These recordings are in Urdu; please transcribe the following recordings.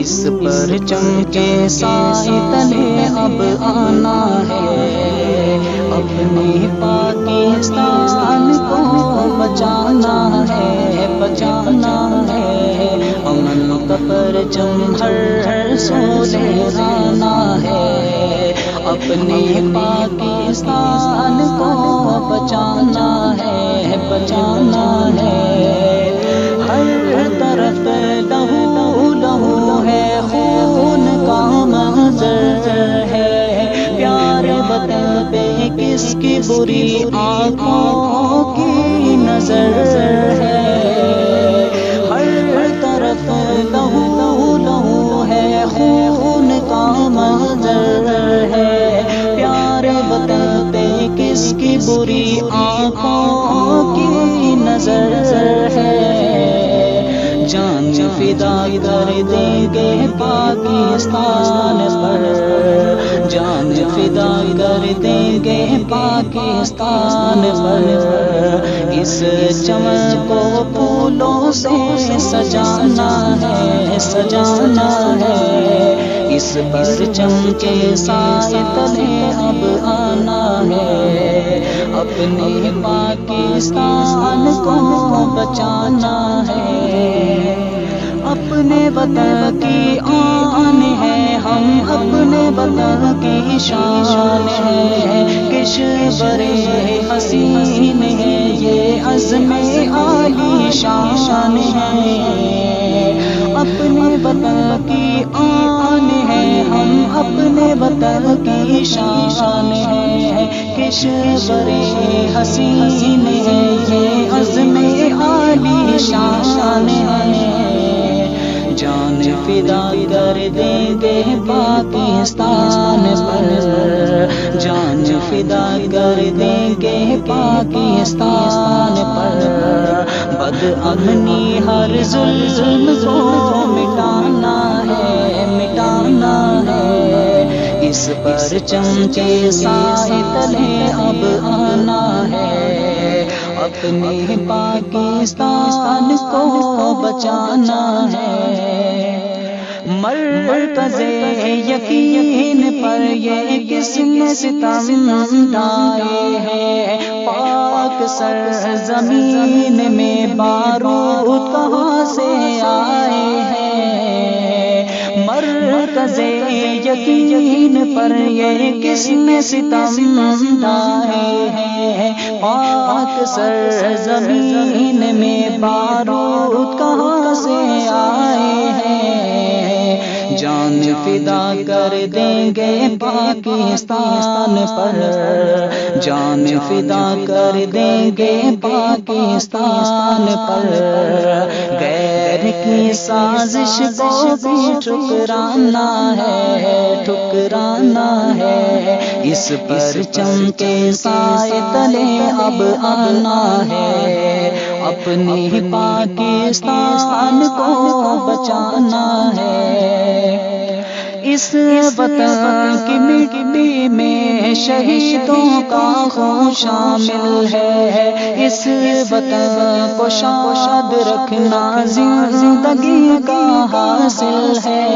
اس پرچم کے سائے تلے اب آنا ہے، اپنے پاکستان کو بچانا ہے، بچانا ہے، امن کا پرچم ہر سو لہرانا ہے، اپنے پاکستان کو بچانا ہے، بچانا ہے، ہر طرف لہو لہو ہے، خون کا منظر ہے، پیارے وطن پہ کس کی بری آنکھوں کی نظر ہے، ہر طرف لہو لہو ہے، خون کا منظر ہے، پیارے وطن پہ کس کی بری آنکھوں کی نظر ہے، جان فدا کر دیں گے پاکستان پر، جان فدا کر دیں گے پاکستان پر، اس چمن کو پھولوں سے سجانا ہے، سجانا ہے، اس پرچم کے سائے تلے اب آنا ہے، اپنے پاکستان کو بچانا ہے، اپنے وطن کی آن ہے، ہم اپنے وطن کی شان ہے، کشور حسین ہے، یہ عزم عالی شان ہے، اپنے وطن کی آن ہے، ہم اپنے وطن کی شان ہے، کشور حسین ہے، یہ عزم عالی شان ہے، جان فدا کر دیں گے پاکستان پر، جان فدا کر دیں گے پاکستان پر، بد امنی ہر ظلم کو مٹانا ہے، مٹانا ہے، اس پرچم کے سائے تلے اب آنا ہے، اپنے پاکستان کو بچانا ہے، مرکز یقین پر یہ کس نے ستم ڈھائے ہیں، پاک سرزمین میں بارود کہاں سے آئے ہیں، مرکز یقین پر یہ کس نے ستم ڈھائے ہیں، پاک سرزمین میں بارود کہاں سے آئے ہیں، جان فدا کر دیں گے پاکستان پر، جان فدا کر دیں گے پاکستان پر، غیر کی سازش کو بھی ٹھکرانا ہے، ٹھکرانا ہے، اس پرچم کے سائے تلے اب آنا ہے، اپنے پاکستان کو بچانا ہے، اس وطن کی مٹی میں شہیدوں کا خون شامل ہے، اس وطن کو شاد رکھنا زندگی کا حاصل ہے،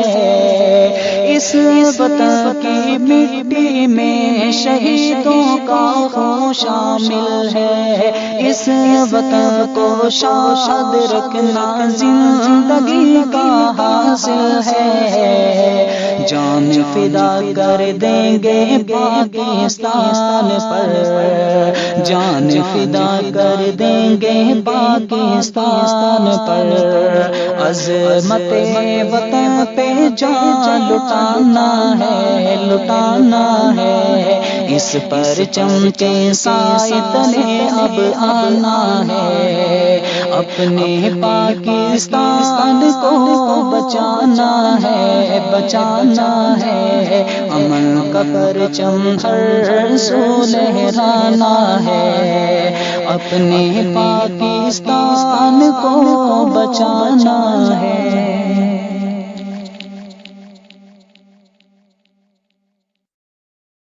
اس وطن کی مٹی میں شہیدوں کا خون شامل ہے، اس وطن کو شاد رکھنا زندگی کا حاصل ہے، جان فدا کر دیں گے پاکستان پر، جان فدا کر دیں گے پاکستان پر، عظمت وطن پہ جان لٹانا ہے، لٹانا ہے، اس پرچم کے سائے تلے اب آنا ہے، اپنے پاکستان کو بچانا ہے، بچانا ہے، امن کا پرچم ہر سو لہرانا ہے، اپنے پاکستان کو بچانا ہے۔